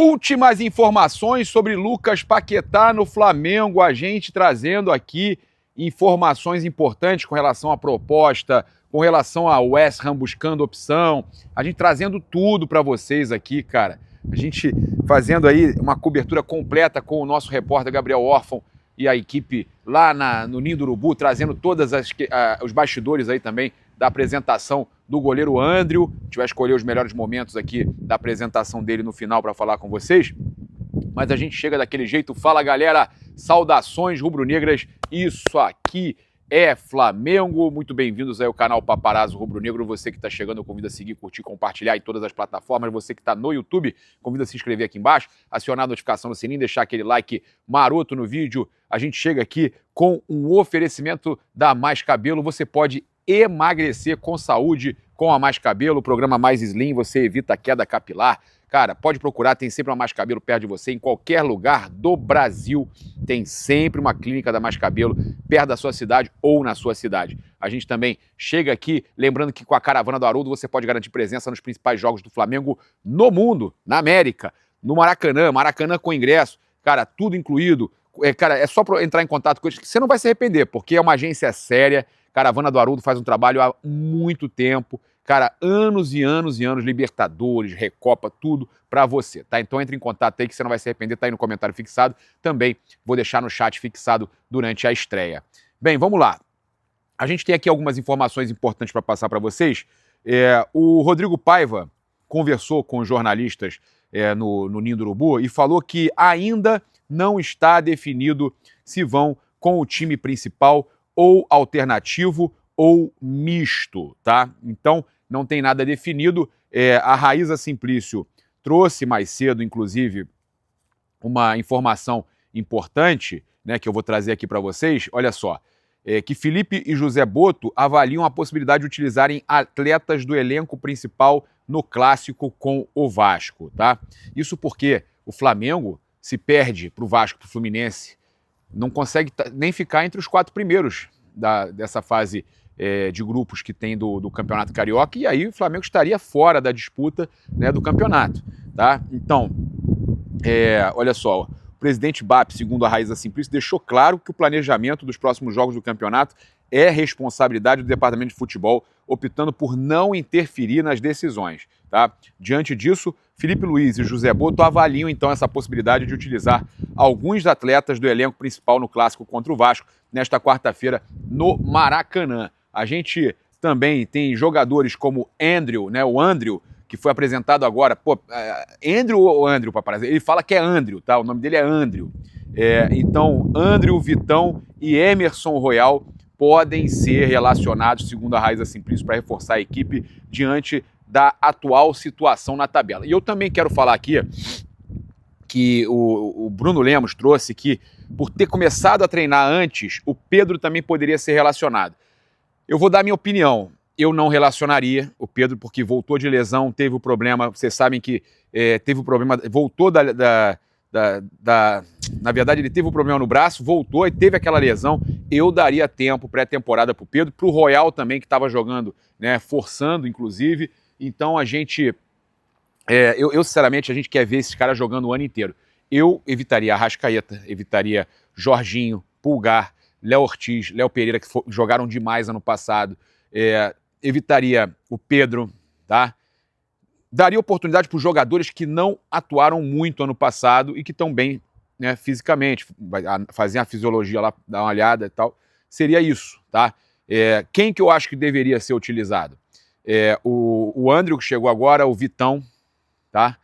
Últimas informações sobre Lucas Paquetá no Flamengo, a gente trazendo aqui informações importantes com relação à proposta, com relação ao West Ham buscando opção, a gente trazendo tudo para vocês aqui, cara. A gente fazendo aí uma cobertura completa com o nosso repórter Gabriel Orfão e a equipe lá no Ninho do Urubu, trazendo todos os bastidores aí também da apresentação do goleiro Andrew. A gente vai escolher os melhores momentos aqui da apresentação dele no final para falar com vocês. Mas a gente chega daquele jeito. Fala, galera, saudações rubro-negras, isso aqui é Flamengo. Muito bem-vindos aí ao canal Paparazzo Rubro-Negro. Você que está chegando, eu convido a seguir, curtir, compartilhar em todas as plataformas. Você que está no YouTube, convido a se inscrever aqui embaixo, acionar a notificação no sininho, deixar aquele like maroto no vídeo. A gente chega aqui com um oferecimento da Mais Cabelo. Você pode emagrecer com saúde com a Mais Cabelo, o programa Mais Slim, você evita a queda capilar. Cara, pode procurar, tem sempre uma Mais Cabelo perto de você, em qualquer lugar do Brasil, tem sempre uma clínica da Mais Cabelo perto da sua cidade ou na sua cidade. A gente também chega aqui, lembrando que com a Caravana do Haroldo você pode garantir presença nos principais jogos do Flamengo no mundo, na América, no Maracanã, Maracanã com ingresso, cara, tudo incluído. Cara, é só entrar em contato com eles que você não vai se arrepender, porque é uma agência séria. Caravana do Haroldo faz um trabalho há muito tempo, cara, anos e anos e anos, Libertadores, Recopa, tudo pra você, tá? Então entre em contato aí que você não vai se arrepender, tá aí no comentário fixado, também vou deixar no chat fixado durante a estreia. Bem, vamos lá. A gente tem aqui algumas informações importantes para passar para vocês. O Rodrigo Paiva conversou com os jornalistas no Ninho do Urubu e falou que ainda não está definido se vão com o time principal ou alternativo ou misto, tá? Então, não tem nada definido. A Raíza Simplício trouxe mais cedo, inclusive, uma informação importante, né, que eu vou trazer aqui para vocês. Olha só, que Felipe e José Boto avaliam a possibilidade de utilizarem atletas do elenco principal no clássico com o Vasco, tá? Isso porque o Flamengo se perde para o Vasco, para o Fluminense, não consegue nem ficar entre os 4 primeiros dessa fase de grupos que tem do Campeonato Carioca, e aí o Flamengo estaria fora da disputa, né, do campeonato, tá? Então, olha só, o presidente BAP, segundo a Raíza Simplício, deixou claro que o planejamento dos próximos jogos do campeonato é responsabilidade do Departamento de Futebol, optando por não interferir nas decisões, tá? Diante disso, Felipe Luiz e José Boto avaliam então essa possibilidade de utilizar alguns atletas do elenco principal no clássico contra o Vasco nesta quarta-feira no Maracanã. A gente também tem jogadores como Andrew, né? O Andrew, que foi apresentado agora. Pô, Andrew ou Andrew, paparazzi? Ele fala que é Andrew, tá? O nome dele é Andrew. Então, Andrew, Vitão e Emerson Royal podem ser relacionados, segundo a Raíza Simplício, para reforçar a equipe diante da atual situação na tabela. E eu também quero falar aqui que o Bruno Lemos trouxe que, por ter começado a treinar antes, o Pedro também poderia ser relacionado. Eu vou dar minha opinião. Eu não relacionaria o Pedro, porque voltou de lesão, teve o problema, vocês sabem que teve o problema, voltou na verdade, ele teve um problema no braço, voltou e teve aquela lesão. Eu daria tempo, pré-temporada para o Pedro, para o Royal também, que estava jogando, né, forçando, inclusive. Então a gente, sinceramente, a gente quer ver esses caras jogando o ano inteiro. Eu evitaria Arrascaeta, evitaria Jorginho, Pulgar, Léo Ortiz, Léo Pereira, que jogaram demais ano passado. Evitaria o Pedro, tá? Daria oportunidade para os jogadores que não atuaram muito ano passado e que estão bem, né, fisicamente, fazer a fisiologia lá, dar uma olhada e tal. Seria isso, tá? Quem que eu acho que deveria ser utilizado? O Andrew, que chegou agora, o Vitão, tá?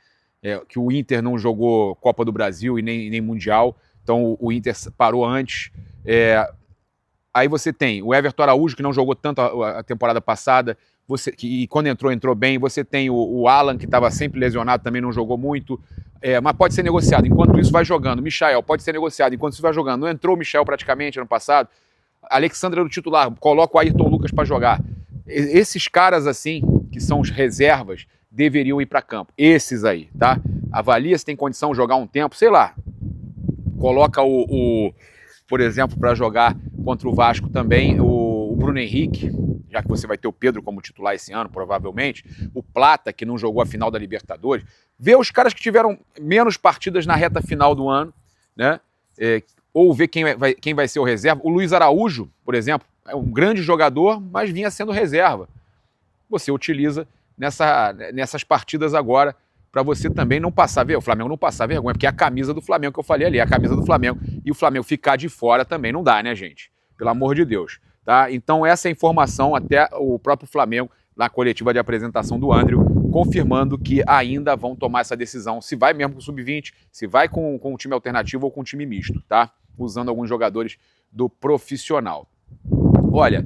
Que o Inter não jogou Copa do Brasil e nem Mundial, então o Inter parou antes. Aí você tem o Everton Araújo, que não jogou tanto a temporada passada, e quando entrou bem. Você tem o Alan, que estava sempre lesionado, também não jogou muito, mas pode ser negociado. Enquanto isso vai jogando. Michael pode ser negociado. Enquanto isso vai jogando. Não entrou o Michael praticamente ano passado. Alexandre era o titular. Coloca o Ayrton Lucas para jogar. Esses caras assim, que são os reservas, deveriam ir para campo. Esses aí, tá? Avalia se tem condição de jogar um tempo, sei lá. Coloca por exemplo, para jogar contra o Vasco também, o Bruno Henrique. já que você vai ter o Pedro como titular esse ano, provavelmente, o Plata, que não jogou a final da Libertadores, ver os caras que tiveram menos partidas na reta final do ano, né? Ou ver quem vai ser o reserva. O Luiz Araújo, por exemplo, é um grande jogador, mas vinha sendo reserva. Você utiliza nessas partidas agora para você também não passar, o Flamengo não passar vergonha, porque é a camisa do Flamengo que eu falei ali, é a camisa do Flamengo, e o Flamengo ficar de fora também não dá, né, gente? Pelo amor de Deus, tá? Então essa é a informação, até o próprio Flamengo, na coletiva de apresentação do André, confirmando que ainda vão tomar essa decisão, se vai mesmo com o Sub-20, se vai com um time alternativo ou com um time misto, tá? Usando alguns jogadores do profissional. Olha,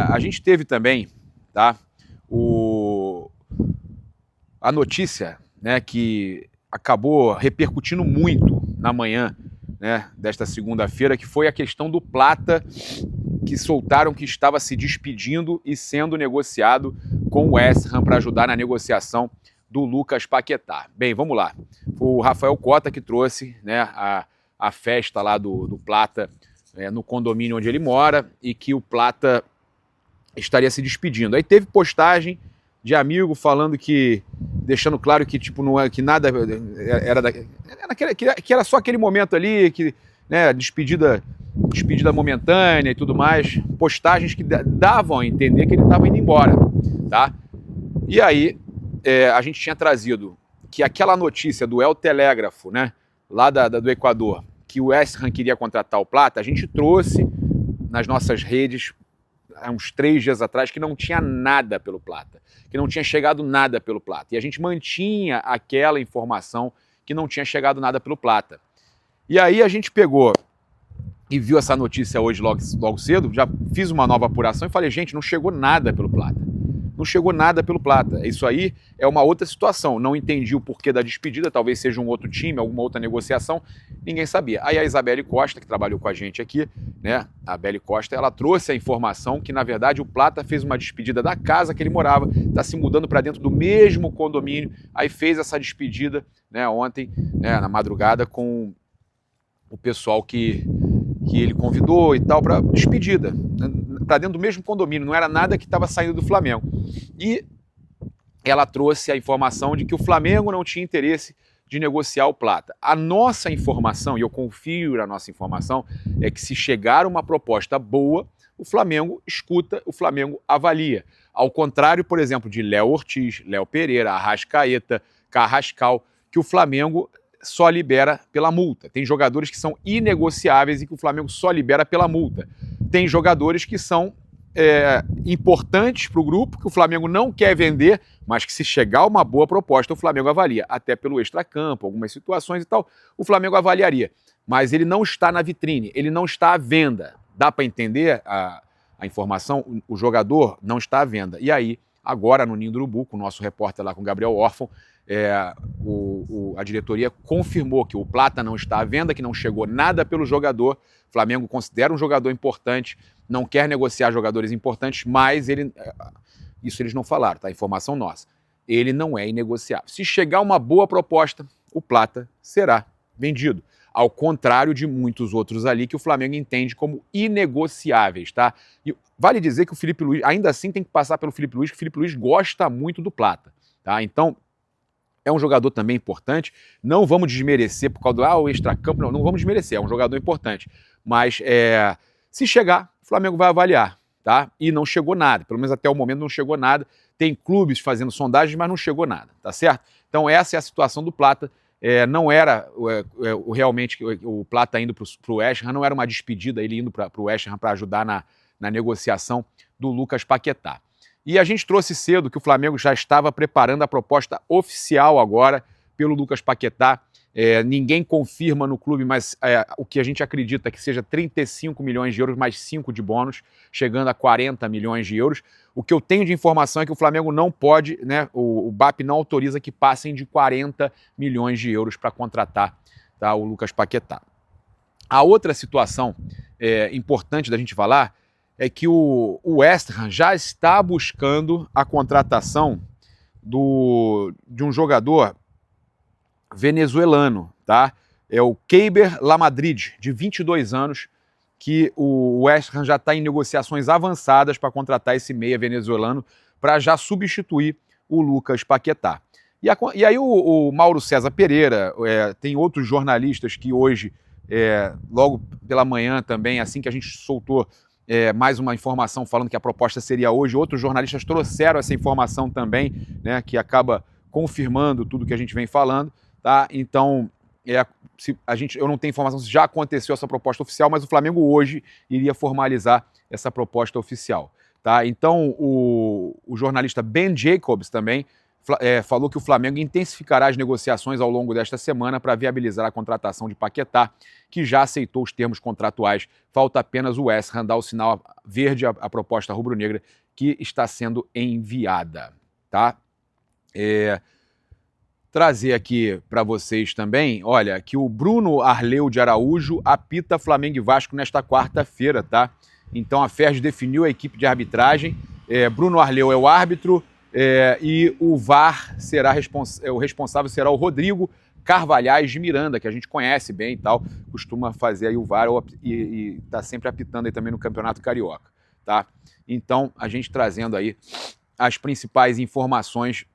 a gente teve também, tá? A notícia, né, que acabou repercutindo muito na manhã, né, desta segunda-feira, que foi a questão do Plata, que soltaram que estava se despedindo e sendo negociado com o West Ham para ajudar na negociação do Lucas Paquetá. Bem, vamos lá. O Rafael Cota que trouxe, né, a festa lá do Plata no condomínio onde ele mora e que o Plata estaria se despedindo. Aí teve postagem de amigo falando que, deixando claro que tipo não é que nada que era só aquele momento ali, que, né, despedida momentânea e tudo mais, postagens que davam a entender que ele estava indo embora, tá? E aí a gente tinha trazido que aquela notícia do El Telégrafo, né, lá do Equador, que o West Ham queria contratar o Plata, a gente trouxe nas nossas redes há uns 3 dias atrás que não tinha nada pelo Plata, que não tinha chegado nada pelo Plata. E a gente mantinha aquela informação que não tinha chegado nada pelo Plata. E aí a gente pegou e viu essa notícia hoje logo cedo, já fiz uma nova apuração e falei, gente, não chegou nada pelo Plata. Não chegou nada pelo Plata. Isso aí é uma outra situação. Não entendi o porquê da despedida, talvez seja um outro time, alguma outra negociação, ninguém sabia. Aí a Isabelle Costa, que trabalhou com a gente aqui, né, a Belle Costa, ela trouxe a informação que, na verdade, o Plata fez uma despedida da casa que ele morava, está se mudando para dentro do mesmo condomínio, aí fez essa despedida, né, ontem, né, na madrugada, com o pessoal que ele convidou e tal, para despedida, para dentro do mesmo condomínio, não era nada que estava saindo do Flamengo. E ela trouxe a informação de que o Flamengo não tinha interesse de negociar o Plata. A nossa informação, e eu confio na nossa informação, é que se chegar uma proposta boa, o Flamengo escuta, o Flamengo avalia. Ao contrário, por exemplo, de Léo Ortiz, Léo Pereira, Arrascaeta, Carrascal, que o Flamengo só libera pela multa. Tem jogadores que são inegociáveis e que o Flamengo só libera pela multa. Tem jogadores que são importantes para o grupo, que o Flamengo não quer vender, mas que se chegar uma boa proposta, o Flamengo avalia. Até pelo extracampo, algumas situações e tal, o Flamengo avaliaria. Mas ele não está na vitrine, ele não está à venda. Dá para entender a informação? O jogador não está à venda. E aí, agora no Ninho do Urubu, com o nosso repórter lá, com o Gabriel Orfon, a diretoria confirmou que o Plata não está à venda, que não chegou nada pelo jogador. O Flamengo considera um jogador importante, não quer negociar jogadores importantes, mas isso eles não falaram, tá? Informação nossa. Ele não é inegociável. Se chegar uma boa proposta, o Plata será vendido. Ao contrário de muitos outros ali que o Flamengo entende como inegociáveis, tá? E vale dizer que o Felipe Luiz, ainda assim tem que passar pelo Felipe Luiz, que o Felipe Luiz gosta muito do Plata, tá? Então, é um jogador também importante, não vamos desmerecer por causa do extracampo, não vamos desmerecer, é um jogador importante. Mas se chegar, o Flamengo vai avaliar, tá? E não chegou nada, pelo menos até o momento não chegou nada. Tem clubes fazendo sondagens, mas não chegou nada, tá certo? Então essa é a situação do Plata. Não era realmente o Plata indo para o West Ham, não era uma despedida, ele indo para o West Ham para ajudar na negociação do Lucas Paquetá. E a gente trouxe cedo que o Flamengo já estava preparando a proposta oficial agora pelo Lucas Paquetá. Ninguém confirma no clube, mas o que a gente acredita que seja 35 milhões de euros mais 5 de bônus, chegando a 40 milhões de euros. O que eu tenho de informação é que o Flamengo não pode, né, o BAP não autoriza que passem de 40 milhões de euros para contratar, tá, o Lucas Paquetá. A outra situação importante da gente falar é que o West Ham já está buscando a contratação de um jogador venezuelano, tá? É o Keiber Lamadrid, de 22 anos, que o West Ham já está em negociações avançadas para contratar esse meia venezuelano para já substituir o Lucas Paquetá. E aí o Mauro César Pereira, tem outros jornalistas que hoje, logo pela manhã também, assim que a gente soltou mais uma informação falando que a proposta seria hoje, outros jornalistas trouxeram essa informação também, né, que acaba confirmando tudo que a gente vem falando, tá? Então, eu não tenho informação se já aconteceu essa proposta oficial, mas o Flamengo hoje iria formalizar essa proposta oficial, tá? Então, o jornalista Ben Jacobs também falou que o Flamengo intensificará as negociações ao longo desta semana para viabilizar a contratação de Paquetá, que já aceitou os termos contratuais. Falta apenas o West Ham dar o sinal verde à proposta rubro-negra que está sendo enviada, tá? Trazer aqui para vocês também, olha, que o Bruno Arleu de Araújo apita Flamengo e Vasco nesta quarta-feira, tá? Então a FERJ definiu a equipe de arbitragem, Bruno Arleu é o árbitro, e o VAR será o responsável será o Rodrigo Carvalhais de Miranda, que a gente conhece bem e tal, costuma fazer aí o VAR e está sempre apitando aí também no Campeonato Carioca, tá? Então, a gente trazendo aí as principais informações.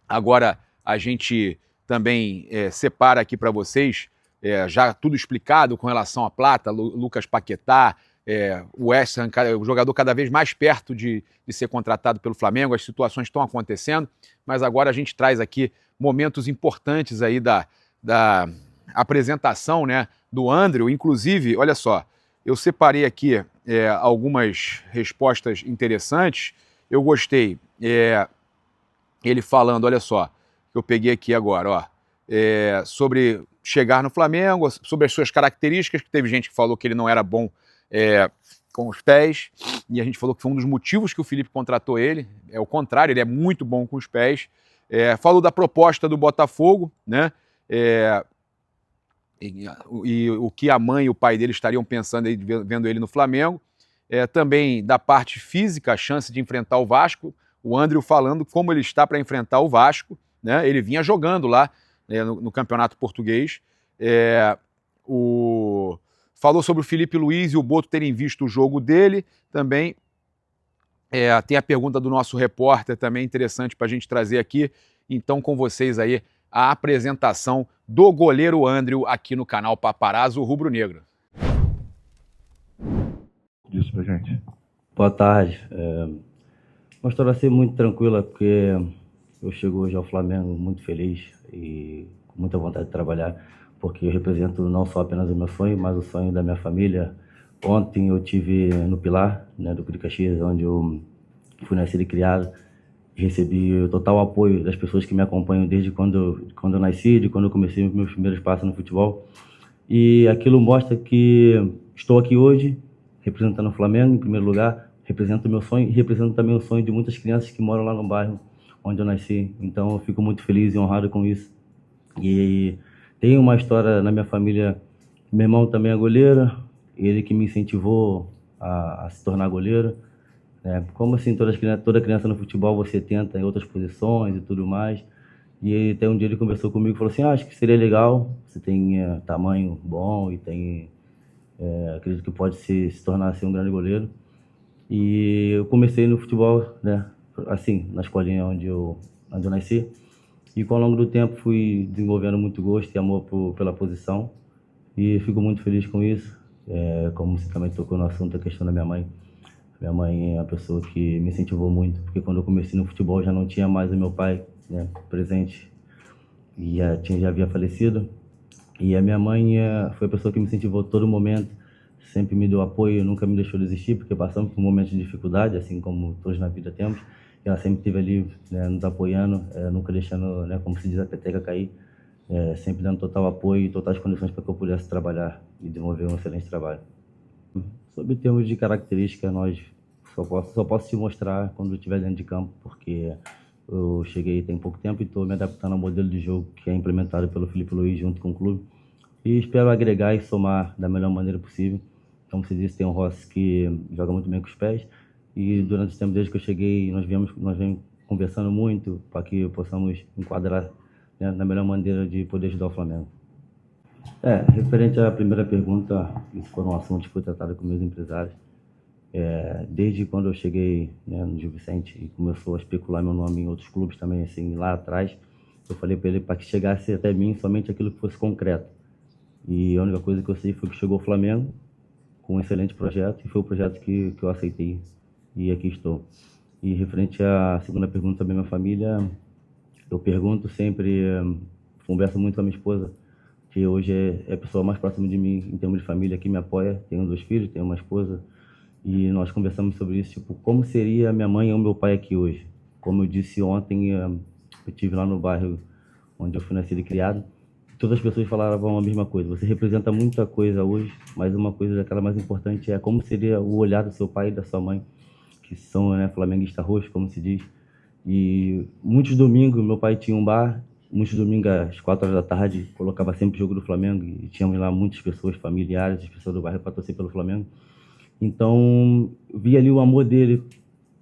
Agora, a gente também separa aqui para vocês, já tudo explicado com relação à Plata, Lucas Paquetá, o West Ham, o jogador cada vez mais perto de ser contratado pelo Flamengo, as situações estão acontecendo, mas agora a gente traz aqui momentos importantes aí da apresentação, né, do Andrew. Inclusive, olha só, eu separei aqui algumas respostas interessantes, eu gostei, ele falando, olha só, que eu peguei aqui agora, ó, sobre chegar no Flamengo, sobre as suas características, que teve gente que falou que ele não era bom com os pés, e a gente falou que foi um dos motivos que o Felipe contratou ele, é o contrário, ele é muito bom com os pés. Falou da proposta do Botafogo, né, e o que a mãe e o pai dele estariam pensando aí, vendo ele no Flamengo, também da parte física, a chance de enfrentar o Vasco, o Andrew falando como ele está para enfrentar o Vasco, né, ele vinha jogando lá no Campeonato Português, falou sobre o Felipe Luiz e o Boto terem visto o jogo dele também. Tem a pergunta do nosso repórter também interessante para a gente trazer aqui. Então, com vocês aí, a apresentação do goleiro Andrew aqui no canal Paparazzo Rubro Negro. Isso pra gente. Boa tarde. Uma história assim muito tranquila, porque eu chego hoje ao Flamengo muito feliz e com muita vontade de trabalhar, porque eu represento não só apenas o meu sonho, mas o sonho da minha família. Ontem eu tive no Pilar, né, do Curi Caxias, onde eu fui nascido e criado. Recebi o total apoio das pessoas que me acompanham desde quando eu nasci, de quando eu comecei meus primeiros passos no futebol. E aquilo mostra que estou aqui hoje, representando o Flamengo em primeiro lugar, represento o meu sonho e represento também o sonho de muitas crianças que moram lá no bairro onde eu nasci. Então eu fico muito feliz e honrado com isso. E tem uma história na minha família, meu irmão também é goleiro, ele que me incentivou a se tornar goleiro. Como assim, toda criança no futebol você tenta em outras posições e tudo mais. E até um dia ele conversou comigo e falou assim, acho que seria legal, você tem tamanho bom e tem, acredito que pode se tornar assim, um grande goleiro. E eu comecei no futebol, né, assim, na escolinha onde eu nasci. E com o longo do tempo fui desenvolvendo muito gosto e amor pela posição. E fico muito feliz com isso. Como você também tocou no assunto, a questão da minha mãe. Minha mãe é uma pessoa que me incentivou muito, porque quando eu comecei no futebol já não tinha mais o meu pai, né, presente, e já havia falecido. E a minha mãe foi a pessoa que me incentivou todo momento, sempre me deu apoio, nunca me deixou desistir, porque passamos por momentos de dificuldade, assim como todos na vida temos. E ela sempre esteve ali, né, nos apoiando, nunca deixando, né, como se diz, a peteca cair, sempre dando total apoio e totais condições para que eu pudesse trabalhar e desenvolver um excelente trabalho. Sobre termos de característica, nós só posso te mostrar quando estiver dentro de campo, porque eu cheguei tem pouco tempo e estou me adaptando ao modelo de jogo que é implementado pelo Felipe Luiz junto com o clube. E espero agregar e somar da melhor maneira possível. Como você disse, tem um Rossi que joga muito bem com os pés. E durante o tempo desde que eu cheguei, nós viemos conversando muito para que possamos enquadrar, né, na melhor maneira de poder ajudar o Flamengo. Referente à primeira pergunta, isso foi um assunto que foi tratado com meus empresários. Desde quando eu cheguei, né, no Gil Vicente e começou a especular meu nome em outros clubes também, assim, lá atrás, eu falei para ele para que chegasse até mim somente aquilo que fosse concreto. E a única coisa que eu sei foi que chegou o Flamengo com um excelente projeto e foi o projeto que eu aceitei e aqui estou. E referente à segunda pergunta da minha família, eu pergunto sempre, converso muito com a minha esposa, que hoje é a pessoa mais próxima de mim em termos de família, que me apoia. Tenho 2 filhos, tenho uma esposa, e nós conversamos sobre isso, tipo, como seria minha mãe ou meu pai aqui hoje. Como eu disse ontem, eu estive lá no bairro onde eu fui nascido e criado, todas as pessoas falavam a mesma coisa. Você representa muita coisa hoje, mas uma coisa daquela mais importante é como seria o olhar do seu pai e da sua mãe, que são, né, flamenguista roxo, como se diz. E muitos domingos, meu pai tinha um bar, muitos domingos às 4 horas da tarde, colocava sempre o jogo do Flamengo e tínhamos lá muitas pessoas, familiares, as pessoas do bairro para torcer pelo Flamengo. Então, vi ali o amor dele,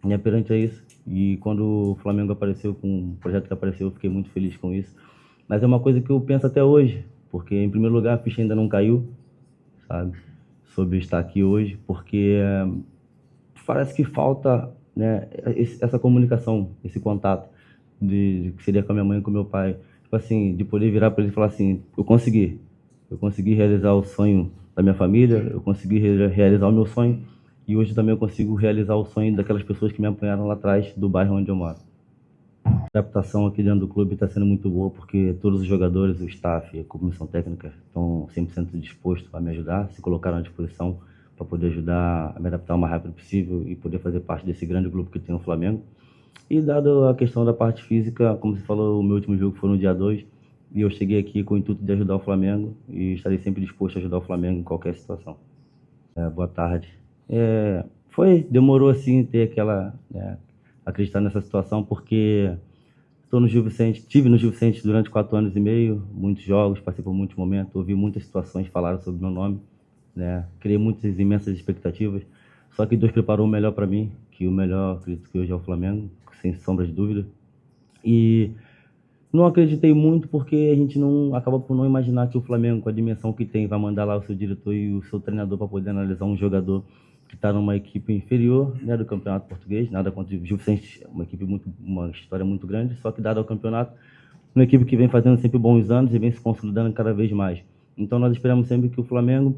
né, perante a isso. E quando o Flamengo apareceu, com o projeto que apareceu, eu fiquei muito feliz com isso. Mas é uma coisa que eu penso até hoje, porque, em primeiro lugar, a ficha ainda não caiu, sabe, sobre estar aqui hoje, porque parece que falta, né, essa comunicação, esse contato de que seria com a minha mãe e com o meu pai. Tipo assim, de poder virar para ele e falar assim, eu consegui realizar o sonho da minha família, eu consegui realizar o meu sonho, e hoje também eu consigo realizar o sonho daquelas pessoas que me apanharam lá atrás do bairro onde eu moro. A adaptação aqui dentro do clube está sendo muito boa, porque todos os jogadores, o staff e a comissão técnica estão 100% dispostos a me ajudar, se colocaram à disposição para poder ajudar a me adaptar o mais rápido possível e poder fazer parte desse grande grupo que tem o Flamengo. E dado a questão da parte física, como você falou, o meu último jogo foi no dia 2, e eu cheguei aqui com o intuito de ajudar o Flamengo e estarei sempre disposto a ajudar o Flamengo em qualquer situação. Boa tarde. Demorou assim ter aquela, acreditar nessa situação, porque estou no Gil Vicente, tive no Gil Vicente durante 4 anos e meio, muitos jogos, passei por muitos momentos, ouvi muitas situações falaram sobre meu nome, né? Criei muitas imensas expectativas, só que Deus preparou o melhor para mim, que o melhor, acredito que hoje é o Flamengo, sem sombra de dúvida. E não acreditei muito porque a gente não acaba por não imaginar que o Flamengo, com a dimensão que tem, vai mandar lá o seu diretor e o seu treinador para poder analisar um jogador que está numa equipe inferior, né, do Campeonato Português. Nada contra o Gil Vicente, uma história muito grande, só que dado ao campeonato, uma equipe que vem fazendo sempre bons anos e vem se consolidando cada vez mais. Então nós esperamos sempre que o Flamengo,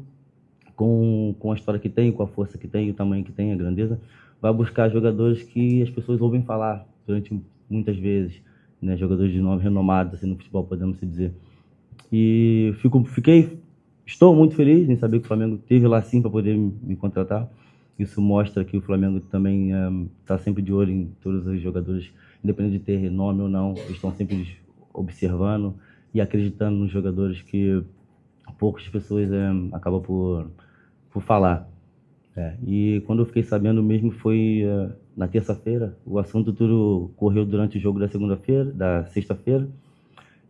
com a história que tem, com a força que tem, o tamanho que tem, a grandeza, vai buscar jogadores que as pessoas ouvem falar durante muitas vezes, né, jogadores de nome renomados assim, no futebol, podemos dizer. E estou muito feliz em saber que o Flamengo teve lá sim para poder me contratar. Isso mostra que o Flamengo também está sempre de olho em todos os jogadores, independente de ter nome ou não, eles estão sempre observando e acreditando nos jogadores que poucas pessoas acabam por falar. E quando eu fiquei sabendo mesmo foi na terça-feira. O assunto tudo correu durante o jogo da sexta-feira.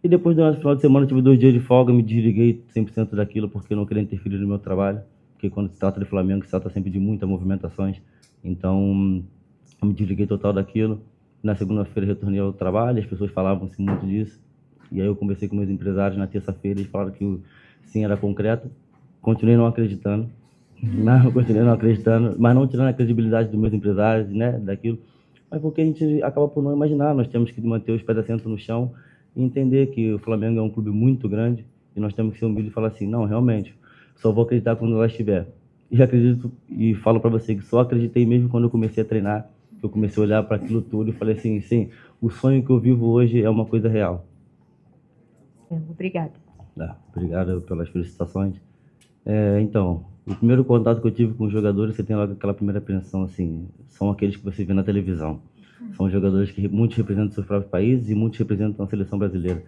E depois, durante o final de semana, eu tive 2 dias de folga, me desliguei 100% daquilo porque eu não queria interferir no meu trabalho. Porque quando se trata de Flamengo, se trata sempre de muitas movimentações. Então, eu me desliguei total daquilo. Na segunda-feira, retornei ao trabalho, as pessoas falavam-se muito disso. E aí eu conversei com meus empresários na terça-feira, eles falaram que sim, era concreto. Continuei não acreditando. Não, continuei não acreditando, mas não tirando a credibilidade dos meus empresários, né, daquilo. Mas porque a gente acaba por não imaginar, nós temos que manter os pés assentos no chão e entender que o Flamengo é um clube muito grande e nós temos que ser humildes e falar assim, não, realmente, só vou acreditar quando lá estiver. E acredito e falo para você que só acreditei mesmo quando eu comecei a treinar, que eu comecei a olhar para aquilo tudo e falei assim, sim, o sonho que eu vivo hoje é uma coisa real. Obrigada. Obrigado pelas felicitações. Então, o primeiro contato que eu tive com os jogadores, você tem logo aquela primeira apreensão, assim, são aqueles que você vê na televisão. São jogadores que muitos representam seus próprios países e muitos representam a seleção brasileira.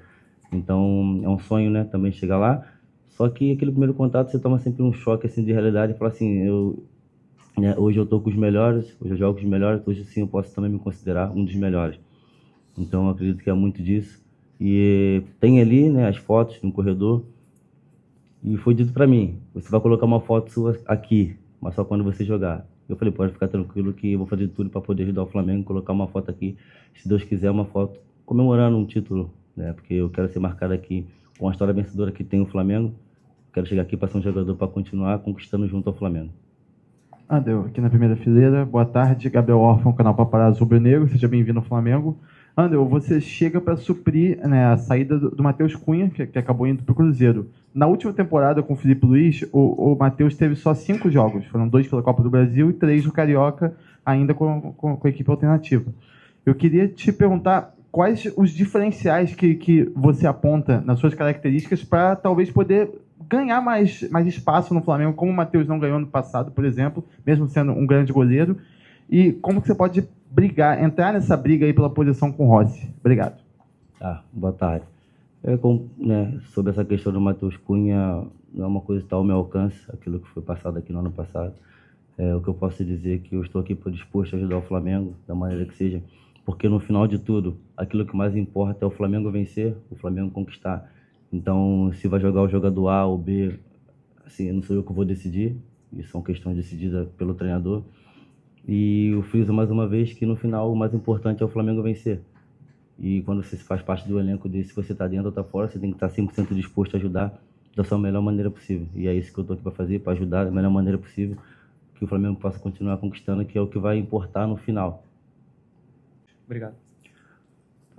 Então, é um sonho, né, também chegar lá. Só que aquele primeiro contato, você toma sempre um choque, assim, de realidade e fala assim, hoje eu tô com os melhores, hoje eu jogo com os melhores, hoje sim eu posso também me considerar um dos melhores. Então, eu acredito que é muito disso. E tem ali, né, as fotos no corredor. E foi dito para mim, você vai colocar uma foto sua aqui, mas só quando você jogar. Eu falei, pode ficar tranquilo que eu vou fazer tudo para poder ajudar o Flamengo, colocar uma foto aqui, se Deus quiser, uma foto comemorando um título, né? Porque eu quero ser marcado aqui com a história vencedora que tem o Flamengo, quero chegar aqui para ser um jogador para continuar conquistando junto ao Flamengo. Andel, aqui na primeira fileira. Boa tarde, Gabriel Orfão, canal Paparazzo Rubro-Negro. Seja bem-vindo ao Flamengo. Andel, você chega para suprir, né, a saída do Matheus Cunha, que acabou indo para o Cruzeiro. Na última temporada com o Felipe Luiz, o Matheus teve só 5 jogos. Foram 2 pela Copa do Brasil e 3 no Carioca, ainda com a equipe alternativa. Eu queria te perguntar quais os diferenciais que você aponta nas suas características para talvez poder ganhar mais espaço no Flamengo, como o Matheus não ganhou no passado, por exemplo, mesmo sendo um grande goleiro, e como que você pode entrar nessa briga aí pela posição com o Rossi. Obrigado. Boa tarde. Sobre essa questão do Matheus Cunha, não é uma coisa que está ao meu alcance, aquilo que foi passado aqui no ano passado. O que eu posso dizer é que eu estou aqui disposto a ajudar o Flamengo, da maneira que seja, porque no final de tudo, aquilo que mais importa é o Flamengo vencer, o Flamengo conquistar. Então, se vai jogar o jogador A ou B, assim, não sou eu que vou decidir, isso são questões decididas pelo treinador. E eu friso mais uma vez que no final o mais importante é o Flamengo vencer. E quando você faz parte do elenco desse, se você está dentro ou está fora, você tem que estar 100% disposto a ajudar da sua melhor maneira possível. E é isso que eu estou aqui para fazer, para ajudar da melhor maneira possível, que o Flamengo possa continuar conquistando, que é o que vai importar no final. Obrigado.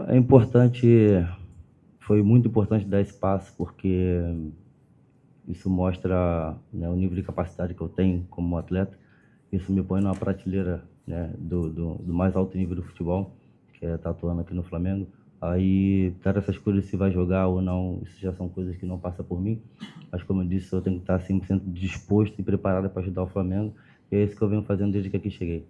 É importante, foi muito importante dar esse passo, porque isso mostra, né, o nível de capacidade que eu tenho como atleta. Isso me põe numa prateleira, né, do mais alto nível do futebol, que é estar atuando aqui no Flamengo. Aí, essas coisas, se vai jogar ou não, isso já são coisas que não passam por mim. Mas, como eu disse, eu tenho que estar 100% disposto e preparado para ajudar o Flamengo. E é isso que eu venho fazendo desde que aqui cheguei.